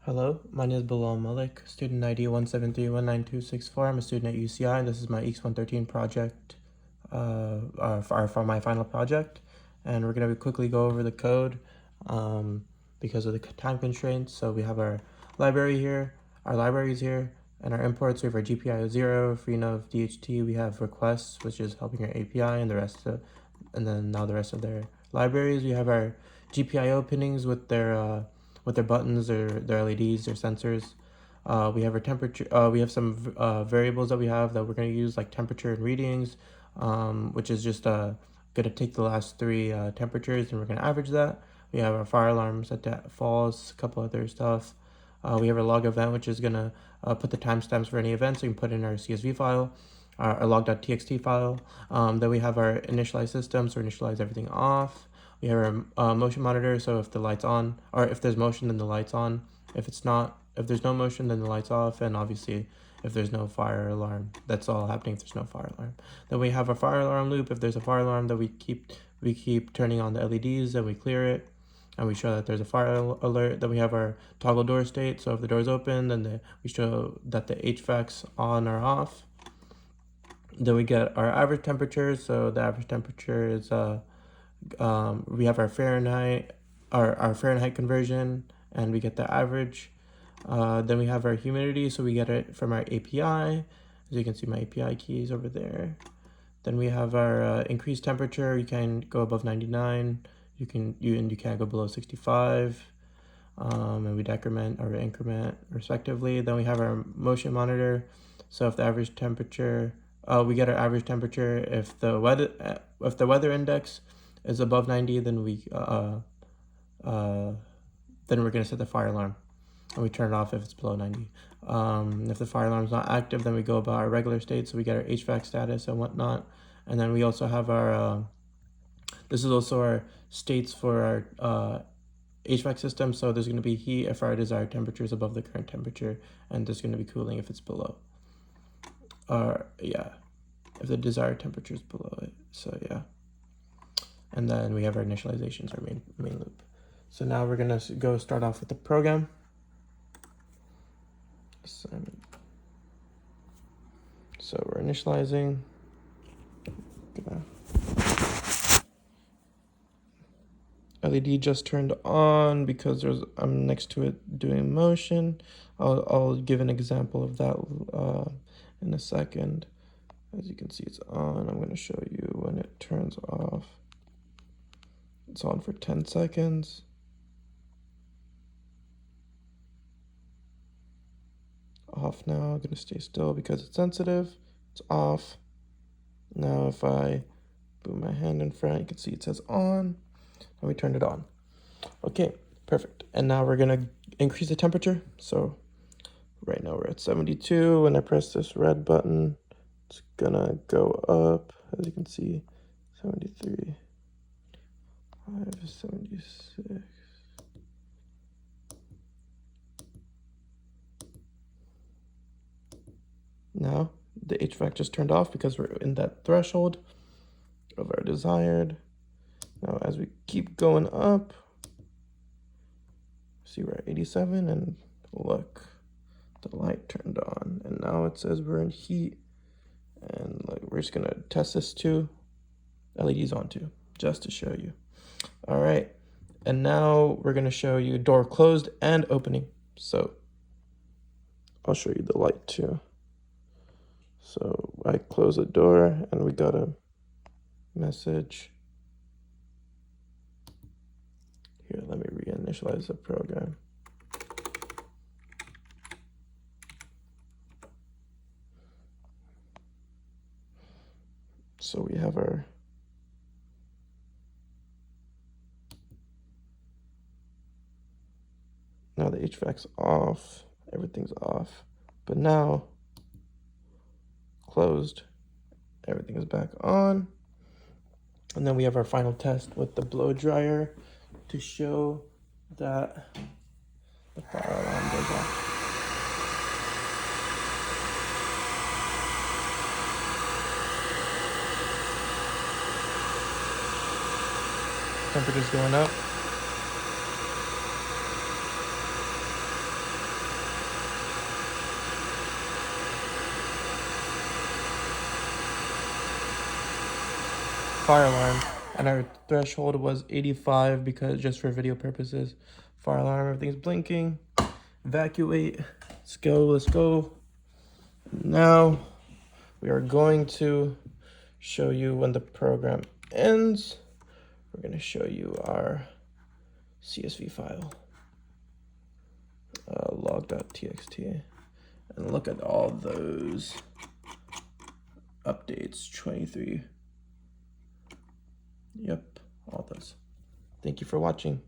Hello, my name is Bilal Malik, student ID 173192664. I'm a student at UCI, and this is my EECS 113 project for my final project. And we're going to quickly go over the code because of the time constraints. So we have our library here, our libraries here, and our imports. We have our GPIO 0, freenov, DHT. We have requests, which is helping our API, and now the rest of their libraries. We have our GPIO pinnings with their buttons, their LEDs, their sensors. We have our temperature. We have some variables that we're going to use, like temperature and readings, which is just going to take the last three temperatures and we're going to average that. We have our fire alarm set to false, a couple other stuff. We have our log event, which is going to put the timestamps for any events. So we can put in our CSV file, our log.txt file. Then we have our initialize system, so initialize everything off. We have our motion monitor, so if the light's on, or if there's motion, then the light's on. If there's no motion, then the light's off, and obviously, if there's no fire alarm, that's all happening if there's no fire alarm. Then we have a fire alarm loop. If there's a fire alarm, that we keep turning on the LEDs, and we clear it, and we show that there's a fire alert. Then we have our toggle door state, so if the door's open, then we show that the HVAC's on or off. Then we get our average temperature, so the average temperature is we have our Fahrenheit, our Fahrenheit conversion, and we get the average. Then we have our humidity, so we get it from our API. As you can see, my API key is over there. Then we have our increased temperature. You can go above 99. You can't go below 65. And we decrement or increment respectively. Then we have our motion monitor. So if the average temperature, we get our average temperature. If the weather index is above 90, then we're gonna set the fire alarm, and we turn it off if it's below 90. If the fire alarm is not active, then we go about our regular state, so we get our HVAC status and whatnot. And then we also have our this is also our states for our HVAC system. So there's going to be heat if our desired temperature is above the current temperature, and there's going to be cooling if it's below. If the desired temperature is below it. So yeah. And then we have our initializations, our main loop. So now we're gonna go start off with the program. Assignment. So we're initializing. LED just turned on because I'm next to it doing motion. I'll give an example of that in a second. As you can see, it's on. I'm gonna show you when it turns off. It's on for 10 seconds. Off now. I'm gonna stay still because it's sensitive. It's off. Now if I move my hand in front, you can see it says on, and we turned it on. Okay, perfect. And now we're gonna increase the temperature. So right now we're at 72. When I press this red button, it's gonna go up, as you can see, 73. 576. Now the HVAC just turned off because we're in that threshold of our desired. Now as we keep going up, see we're at 87, and look, the light turned on, and now it says we're in heat. And we're just gonna test this too. LEDs on too, just to show you. All right, and now we're gonna show you door closed and opening. So I'll show you the light too. So I close the door and we got a message. Here, let me reinitialize the program. So we have our now the HVAC's off, everything's off, but now closed, everything is back on. And then we have our final test with the blow dryer to show that the fire alarm goes off. Temperature's going up. fire alarm, and our threshold was 85 because just for video purposes. Fire alarm, everything's blinking. Evacuate. Let's go. Now we are going to show you when the program ends. We're going to show you our CSV file, log.txt, and look at all those updates. 23. Yep, all those. Thank you for watching.